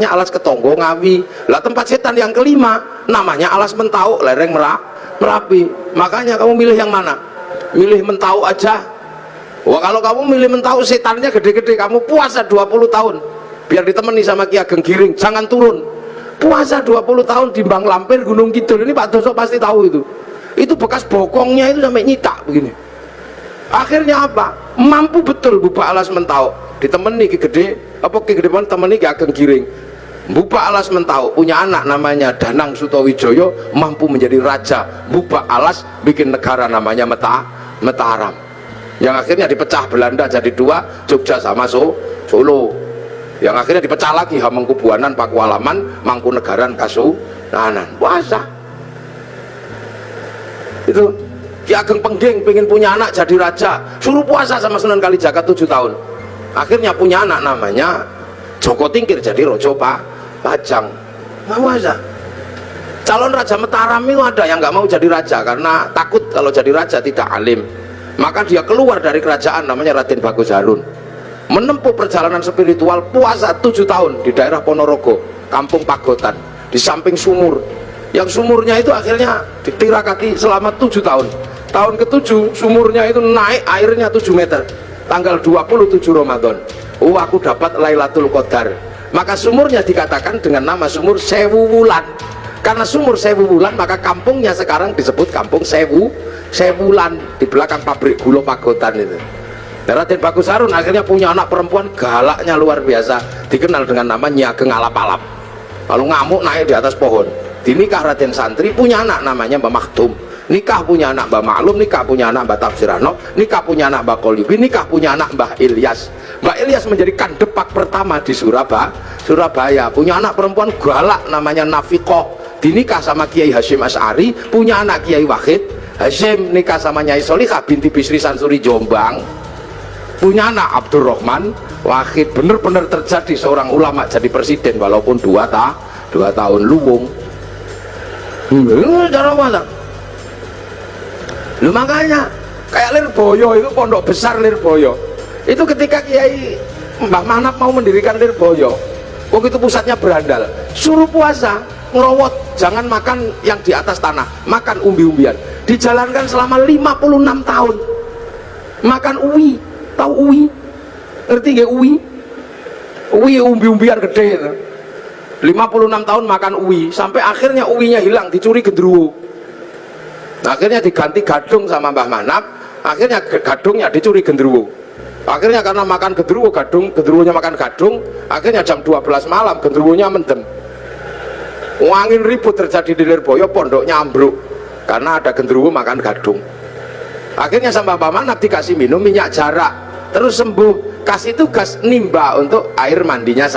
alas Ketonggo Ngawi. Lah tempat setan yang kelima namanya alas Mentau lereng Merapi. Makanya kamu milih yang mana? Milih Mentau aja. Wah, kalau kamu milih Mentau setannya gede-gede, kamu puasa 20 tahun biar ditemani sama Ki Ageng Giring, jangan turun. Puasa 20 tahun di Bang Lampir Gunung Kidul, ini Pak Doso pasti tahu itu bekas bokongnya itu sampai nyitak begini. Akhirnya apa? Mampu betul buka alas Mentau, ditemani Ki Gede temani Ki Ageng Giring. Buka alas Mentau punya anak namanya Danang Sutawijoyo, mampu menjadi raja. Buka alas bikin negara namanya Mataram, yang akhirnya dipecah Belanda jadi dua, Jogja sama Solo, yang akhirnya dipecah lagi Hamengkubuanan, Pakualaman, Mangkunegaran, Kasunanan. Puasa itu. Ki Ageng Pengging pengen punya anak jadi raja, suruh puasa sama Sunan Kalijaga 7 tahun. Akhirnya punya anak namanya Joko Tingkir jadi Rojo Pajang. Nggak puasa. Calon Raja Mataram itu ada yang nggak mau jadi raja karena takut kalau jadi raja tidak alim. Maka dia keluar dari kerajaan namanya Raden Bagus Harun, menempuh perjalanan spiritual, puasa 7 tahun di daerah Ponorogo, Kampung Pagotan, di samping sumur. Yang sumurnya itu akhirnya ditirakati selama 7 tahun. Tahun ke-7 sumurnya itu naik airnya 7 meter. Tanggal 27 Ramadan, aku dapat Lailatul Qadar. Maka sumurnya dikatakan dengan nama sumur Sewu Wulan. Karena sumur Sewu Wulan, maka kampungnya sekarang disebut Kampung Sewulan, di belakang pabrik gula Pagotan itu. Raden Bagus Harun akhirnya punya anak perempuan galaknya luar biasa, dikenal dengan nama Nyi Ageng Alap-alap. Kalau ngamuk naik di atas pohon. Dinikah Raden Santri, punya anak namanya Mbah Maktum. Nikah punya anak Mbah Maklum, nikah punya anak Mbah Tafsirano, nikah punya anak Mbah Kolibi, nikah punya anak Mbah Ilyas. Mbah Ilyas menjadi kandepak pertama di Surabaya. Punya anak perempuan galak namanya Nafikoh, dinikah sama Kiai Hasyim Asy'ari, punya anak Kiai Wahid Hasyim, nikah sama Nyai Solihah binti Bisri Sansuri Jombang, punya anak Abdurrahman Wahid. Bener-bener terjadi seorang ulama jadi presiden walaupun 2 tahun luwung. Cara mana? Lu makanya kayak Lirboyo itu, pondok besar Lirboyo itu ketika Kiai Mbah Manap mau mendirikan Lirboyo, waktu itu pusatnya berandal, suruh puasa, ngerowot, jangan makan yang di atas tanah, makan umbi-umbian. Dijalankan selama 56 tahun. Makan uwi, tahu uwi? Ngerti gak uwi? Uwi umbi-umbian gede itu. 56 tahun makan uwi, sampai akhirnya uwinya hilang, dicuri gendruwo. Akhirnya diganti gadung sama Mbah Manap, akhirnya gadungnya dicuri gendruwo. Akhirnya karena makan gendruwo, gendruwonya makan gadung, akhirnya jam 12 malam gendruwonya mendem. Angin ribut terjadi di Lirboyo, pondoknya ambruk karena ada gendruwo makan gadung. Akhirnya sama Mbah Manap dikasih minum minyak jarak, terus sembuh. Kasih tugas nimba untuk air mandinya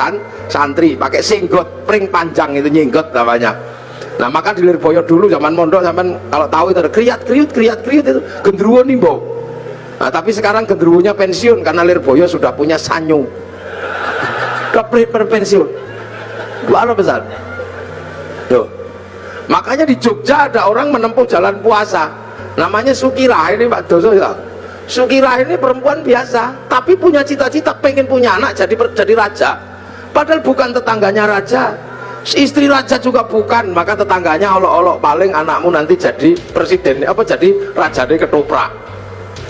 santri, pakai singgot pring panjang, itu nyinggot namanya. Nah, maka di Lirboyo dulu zaman mondok, zaman kalau tahu itu ada kriat itu gendruwo nimbo. Nah, tapi sekarang gendruwonya pensiun karena Lirboyo sudah punya sanyo. Pensiun. Luar besar. Tuh. Makanya di Jogja ada orang menempuh jalan puasa, namanya Sukirah. Ini Pak Doso ya. Sukirah ini perempuan biasa, tapi punya cita-cita pengen punya anak jadi raja. Padahal bukan tetangganya raja, istri raja juga bukan, maka tetangganya olok-olok, paling anakmu nanti jadi presiden, jadi raja deh ketoprak.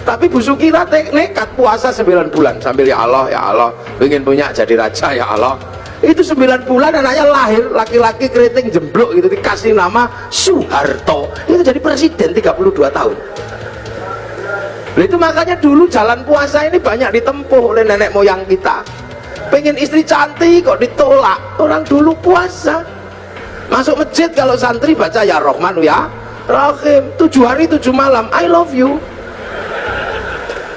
Tapi Bu Sukirah nekat puasa 9 bulan sambil ya Allah pengen punya jadi raja, ya Allah. Itu 9 bulan anaknya lahir, laki-laki keriting jemblok gitu, dikasih nama Soeharto, itu jadi presiden 32 tahun. Itu makanya dulu jalan puasa ini banyak ditempuh oleh nenek moyang kita. Pengen istri cantik kok ditolak, orang dulu puasa. Masuk masjid kalau santri baca ya Rahman ya Rahim, 7 hari 7 malam I love you.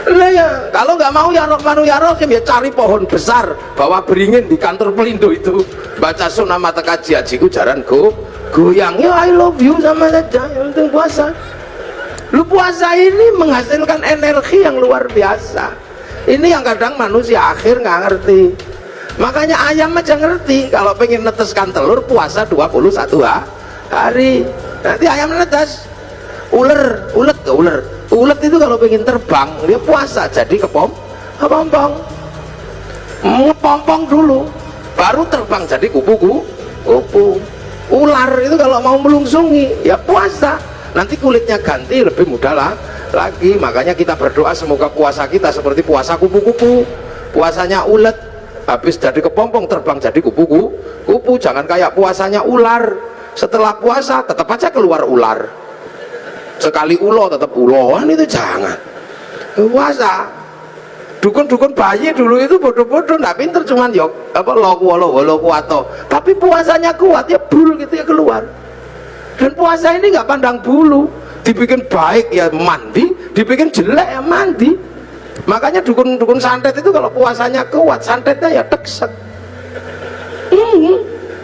Nah ya, kalau nggak mau ya Rahman ya Rahim, ya cari pohon besar bawa beringin di kantor Pelindo itu, baca sunah mata kaji ajiku jaran goyang ya I love you sama saja, yang penting puasa. Lu puasa ini menghasilkan energi yang luar biasa. Ini yang kadang manusia akhir nggak ngerti. Makanya ayam aja ngerti, kalau pengen neteskan telur puasa 21 hari. Nanti ayam netes. Ulet itu kalau pengen terbang dia puasa, jadi kepompong. Ngepompong dulu. baru terbang jadi kupu-kupu. Ular itu kalau mau melungsungi ya puasa, nanti kulitnya ganti lebih mudah lah lagi. Makanya kita berdoa semoga puasa kita seperti puasa kupu-kupu, puasanya ulet habis jadi kepompong terbang jadi kupu-kupu. Jangan kayak puasanya ular, setelah puasa tetap aja keluar ular, sekali ulo tetap uloan. Itu jangan. Puasa dukun-dukun bayi dulu itu bodoh-bodoh, nggak pinter, cuman yok apa lo kuato, tapi puasanya kuat ya bul gitu ya keluar. Dan puasa ini nggak pandang bulu, dibikin baik ya mandi, dibikin jelek ya mandi. Makanya dukun-dukun santet itu kalau puasanya kuat, santetnya ya deksek.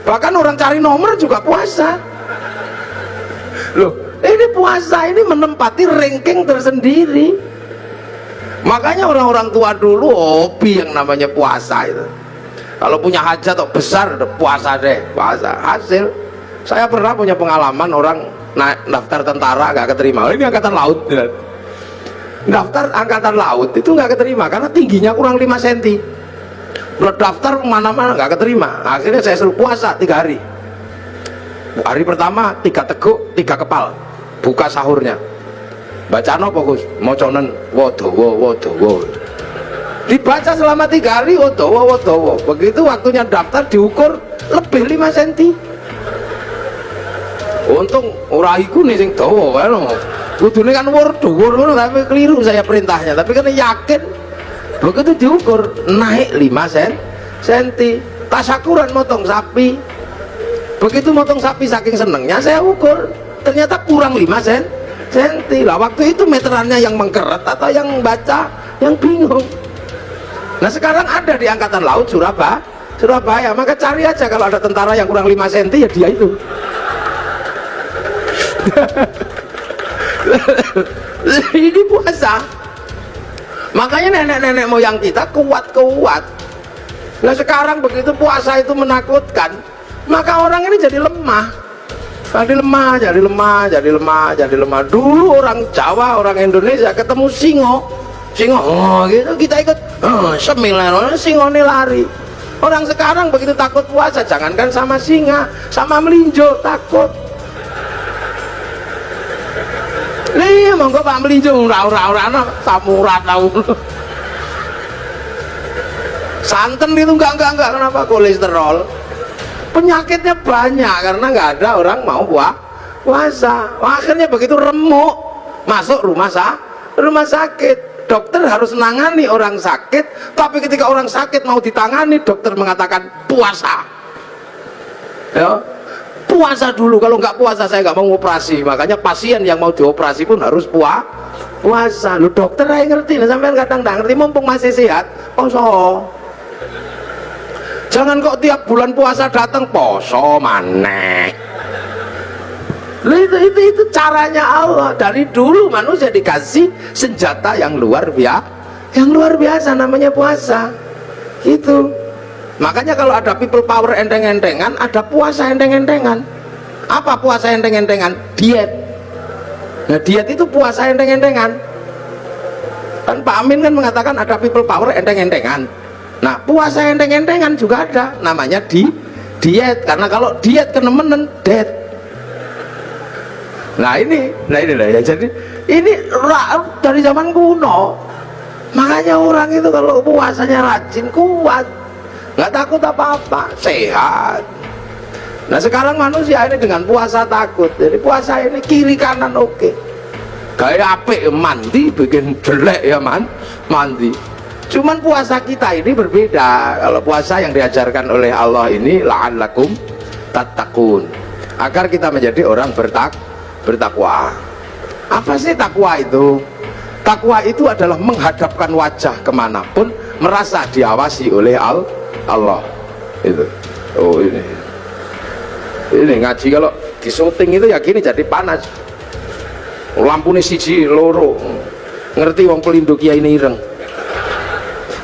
Bahkan orang cari nomor juga puasa. Loh, ini puasa ini menempati ranking tersendiri. Makanya orang-orang tua dulu hobi yang namanya puasa itu. Kalau punya hajat atau besar puasa deh, puasa. Hasil saya pernah punya pengalaman orang naik daftar tentara gak keterima. Ini angkatan laut. Daftar angkatan laut itu gak keterima karena tingginya kurang 5 cm. Udah daftar kemana-mana gak keterima. Akhirnya saya suruh puasa 3 hari. Hari pertama 3 teguk 3 kepal, buka sahurnya. Bacaan apa Gus? Moconen wodowo. Dibaca selama 3 hari wodowo. Begitu waktunya daftar diukur lebih 5 cm. Untung ora iku nih sing dawa kan. Kudune kan dhuwur ngono tapi keliru saya perintahnya. Tapi kan yakin. Begitu diukur naik 5 cm. Tasyakuran motong sapi. Begitu motong sapi saking senengnya saya ukur ternyata kurang 5 cm. Lah waktu itu meterannya yang mengkeret atau yang baca yang bingung. Nah sekarang ada di angkatan laut Surabaya, maka cari aja kalau ada tentara yang kurang 5 cm ya dia itu. Ini puasa. Makanya nenek-nenek moyang kita kuat. Nah sekarang begitu puasa itu menakutkan, maka orang ini jadi lemah. Jadi lemah. Dulu orang Jawa, orang Indonesia ketemu singo gitu kita ikut sembilan singo nih lari. Orang sekarang begitu takut puasa, jangankan sama singa, sama melinjo takut. Nih monggo Pak melinjo ora samurat tahu. Santen itu enggak kenapa kolesterol. Penyakitnya banyak karena nggak ada orang mau puasa. Akhirnya begitu remuk masuk rumah sakit, dokter harus menangani orang sakit, tapi ketika orang sakit mau ditangani dokter mengatakan puasa ya, puasa dulu, kalau nggak puasa saya nggak mau operasi. Makanya pasien yang mau dioperasi pun harus puasa. Lu dokter aja ngerti, sampai kadang nggak ngerti, mumpung masih sehat poso. Jangan kok tiap bulan puasa datang poso maneh. Itu caranya Allah. Dari dulu manusia dikasih senjata yang luar biasa namanya puasa. Gitu. Makanya kalau ada people power enteng-entengan, ada puasa enteng-entengan. Apa puasa enteng-entengan? Diet. Nah diet itu puasa enteng-entengan. Kan Pak Amin kan mengatakan ada people power enteng-entengan. Nah puasa enteng-entengan juga ada, namanya diet. Karena kalau diet kenemenen dead. Nah ini ya, jadi ini dari zaman kuno. Makanya orang itu kalau puasanya rajin, kuat, nggak takut apa-apa, sehat. Nah sekarang manusia ini dengan puasa takut. Jadi puasa ini kiri kanan oke. Kayak apik mandi bikin jelek ya mandi. Cuman puasa kita ini berbeda. Kalau puasa yang diajarkan oleh Allah ini la'allakum tattaqun, agar kita menjadi orang bertakwa. Apa sih takwa itu? Takwa itu adalah menghadapkan wajah kemanapun, merasa diawasi oleh Allah. Itu. Oh ini ngaji kalau di syuting itu ya gini, jadi panas. Lampunya siji loro, ngerti wong pelindung kiai ini ireng.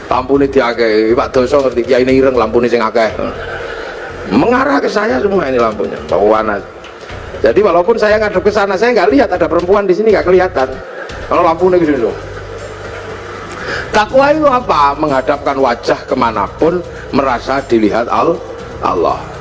Lampunya diakeh, Pak Doso ngerti kiai ini ireng, lampunya sing akeh. Mengarah ke saya semua ini lampunya, bau panas. Jadi walaupun saya ngadep ke sana, saya nggak lihat ada perempuan di sini, nggak kelihatan. Kalau lampunya gitu. Takwa itu apa? Menghadapkan wajah kemanapun, merasa dilihat Allah.